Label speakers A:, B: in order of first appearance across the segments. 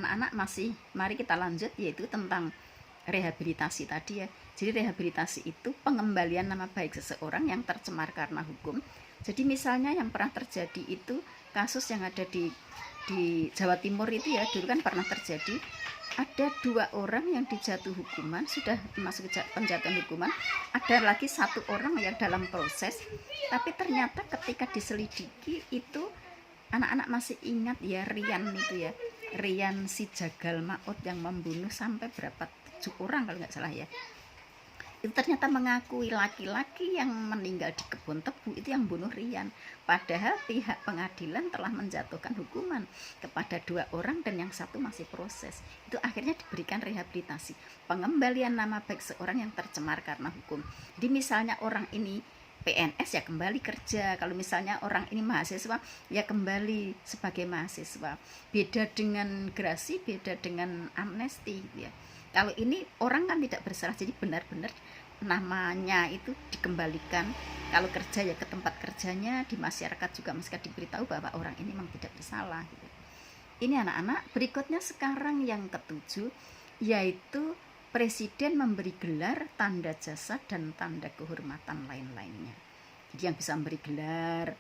A: anak-anak mari kita lanjut, yaitu tentang rehabilitasi tadi ya. Jadi rehabilitasi itu pengembalian nama baik seseorang yang tercemar karena hukum. Jadi misalnya yang pernah terjadi itu kasus yang ada di Jawa Timur itu ya, dulu kan pernah terjadi, ada 2 orang yang dijatuh hukuman, sudah masuk ke penjatuhan hukuman, ada lagi 1 orang yang dalam proses, tapi ternyata ketika diselidiki itu anak-anak masih ingat ya, Rian itu ya, Rian si Jagal Maut yang membunuh sampai berapa 7 orang kalau nggak salah ya. Itu ternyata mengakui laki-laki yang meninggal di kebun tebu itu yang bunuh Rian. Padahal pihak pengadilan telah menjatuhkan hukuman kepada 2 orang dan yang 1 masih proses. Itu akhirnya diberikan rehabilitasi, pengembalian nama baik seorang yang tercemar karena hukum. Jadi misalnya orang ini PNS ya kembali kerja, kalau misalnya orang ini mahasiswa ya kembali sebagai mahasiswa. Beda dengan gerasi, beda dengan amnesti ya. Kalau ini orang kan tidak bersalah, jadi benar-benar namanya itu dikembalikan. Kalau kerja ya ke tempat kerjanya, di masyarakat juga mesti diberitahu bahwa orang ini memang tidak bersalah gitu. Ini anak-anak, berikutnya sekarang yang ke-7, yaitu Presiden memberi gelar, tanda jasa, dan tanda kehormatan lain-lainnya. Jadi yang bisa memberi gelar,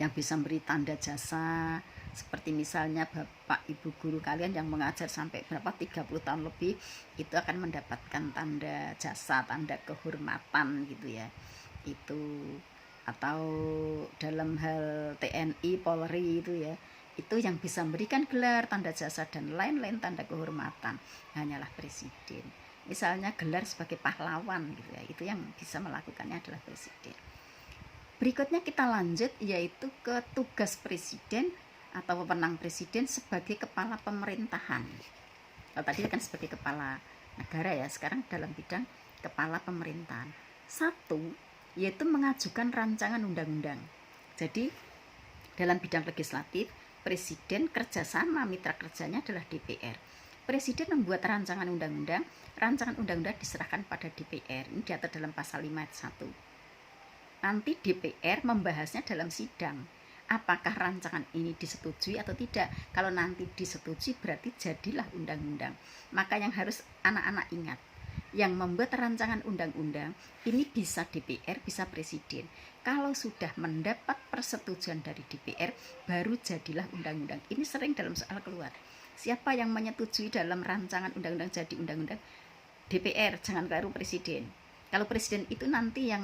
A: yang bisa memberi tanda jasa, seperti misalnya Bapak Ibu guru kalian yang mengajar sampai berapa 30 tahun lebih, itu akan mendapatkan tanda jasa, tanda kehormatan gitu ya. Itu atau dalam hal TNI, Polri itu ya, itu yang bisa memberikan gelar, tanda jasa, dan lain-lain tanda kehormatan hanyalah presiden. Misalnya gelar sebagai pahlawan gitu ya, itu yang bisa melakukannya adalah presiden. Berikutnya kita lanjut, yaitu ke tugas presiden atau wewenang presiden sebagai kepala pemerintahan. Kalau tadi kan sebagai kepala negara ya, sekarang dalam bidang kepala pemerintahan. 1, yaitu mengajukan rancangan undang-undang. Jadi dalam bidang legislatif, presiden kerjasama, mitra kerjanya adalah DPR. Presiden membuat rancangan undang-undang diserahkan pada DPR. Ini diatur dalam pasal 5 ayat 1. Nanti DPR membahasnya dalam sidang. Apakah rancangan ini disetujui atau tidak? Kalau nanti disetujui berarti jadilah undang-undang. Maka yang harus anak-anak ingat, yang membuat rancangan undang-undang ini bisa DPR, bisa presiden. Kalau sudah mendapat persetujuan dari DPR, baru jadilah undang-undang. Ini sering dalam soal keluar. Siapa yang menyetujui dalam rancangan undang-undang jadi undang-undang? DPR, jangan keliru presiden. Kalau presiden itu nanti yang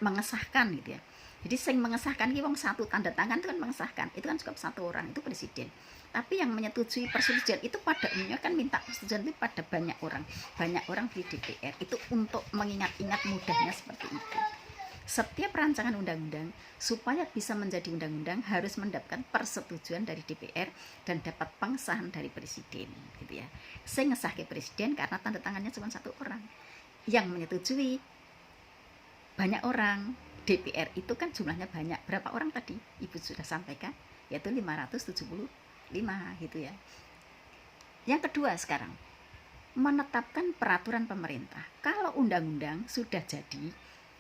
A: mengesahkan gitu ya. Jadi sing mengesahkan ini wong 1 tanda tangan itu kan mengesahkan, itu kan cukup 1 orang, itu presiden. Tapi yang menyetujui persetujuan itu pada umumnya kan minta persetujuan itu pada banyak orang di DPR. Itu untuk mengingat-ingat mudahnya seperti itu. Setiap rancangan undang-undang supaya bisa menjadi undang-undang harus mendapatkan persetujuan dari DPR dan dapat pengesahan dari presiden gitu ya. Sing ngesahke presiden karena tanda tangannya cuma 1 orang. Yang menyetujui banyak orang. DPR itu kan jumlahnya banyak. Berapa orang tadi Ibu sudah sampaikan? Yaitu 575 gitu ya. Yang kedua sekarang, menetapkan peraturan pemerintah. Kalau undang-undang sudah jadi,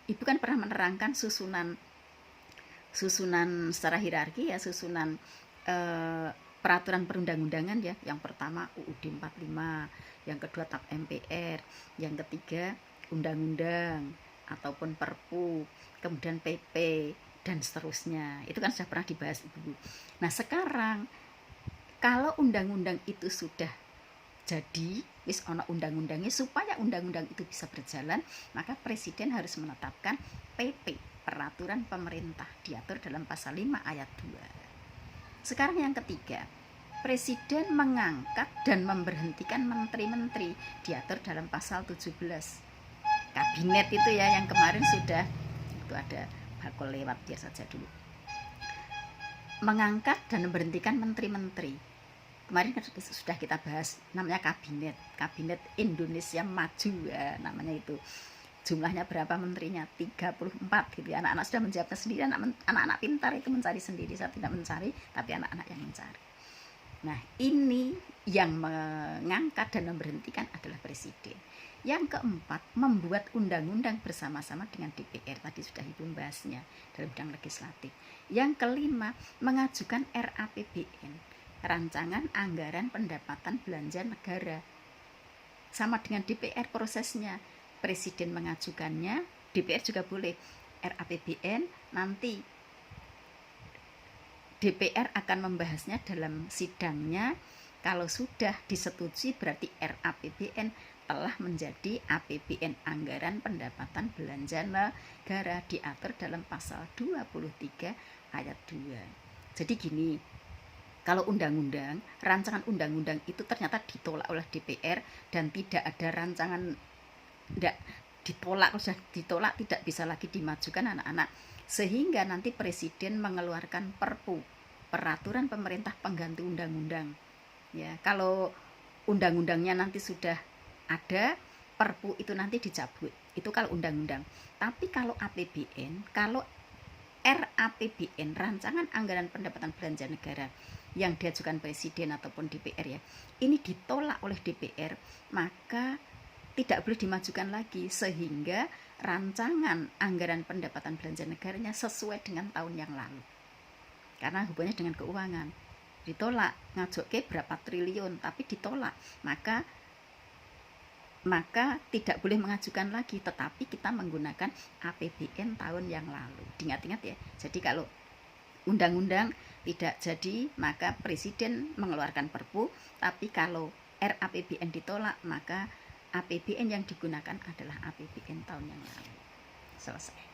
A: Ibu kan pernah menerangkan susunan secara hierarki ya, susunan peraturan perundang-undangan ya. Yang pertama UUD 45, yang kedua TAP MPR, yang ketiga undang-undang ataupun Perpu, kemudian PP dan seterusnya. Itu kan sudah pernah dibahas Ibu. Nah, sekarang kalau undang-undang itu sudah jadi, wis ono undang-undangnya, supaya undang-undang itu bisa berjalan, maka presiden harus menetapkan PP, peraturan pemerintah, diatur dalam pasal 5 ayat 2. Sekarang yang ketiga, presiden mengangkat dan memberhentikan menteri-menteri, diatur dalam pasal 17. Kabinet itu ya, yang kemarin sudah itu ada bakul lewat, biar saja dulu. Mengangkat dan memberhentikan menteri-menteri. Kemarin kan sudah kita bahas, namanya Kabinet Indonesia Maju ya, namanya itu. Jumlahnya berapa menterinya? 34 gitu ya. Anak-anak sudah menjawabnya sendiri, anak-anak pintar itu mencari sendiri. Saya tidak mencari, tapi anak-anak yang mencari. Nah, ini yang mengangkat dan memberhentikan adalah presiden. Yang keempat, membuat undang-undang bersama-sama dengan DPR. Tadi sudah Ibu membahasnya dalam bidang legislatif. Yang kelima, mengajukan RAPBN, Rancangan Anggaran Pendapatan Belanja Negara. Sama dengan DPR prosesnya. Presiden mengajukannya, DPR juga boleh. RAPBN nanti DPR akan membahasnya dalam sidangnya. Kalau sudah disetujui berarti RAPBN telah menjadi APBN, Anggaran Pendapatan Belanja Negara, diatur dalam pasal 23 ayat 2. Jadi gini, kalau undang-undang, rancangan undang-undang itu ternyata ditolak oleh DPR dan tidak ada rancangan, tidak ditolak, sudah ditolak tidak bisa lagi dimajukan anak-anak, sehingga nanti presiden mengeluarkan perpu, peraturan pemerintah pengganti undang-undang. Ya, kalau undang-undangnya nanti sudah ada, perpu itu nanti dicabut. Itu kalau undang-undang. Tapi kalau APBN, kalau RAPBN, Rancangan Anggaran Pendapatan Belanja Negara, yang diajukan presiden ataupun DPR ya, ini ditolak oleh DPR, maka tidak boleh dimajukan lagi, sehingga rancangan anggaran pendapatan belanja negaranya sesuai dengan tahun yang lalu. Karena hubungannya dengan keuangan. Ditolak, ngajoke berapa triliun, tapi ditolak. Maka tidak boleh mengajukan lagi, tetapi kita menggunakan APBN tahun yang lalu. Diingat-ingat ya. Jadi kalau undang-undang tidak jadi, maka presiden mengeluarkan perpu, tapi kalau RAPBN ditolak, maka APBN yang digunakan adalah APBN tahun yang lalu. Selesai.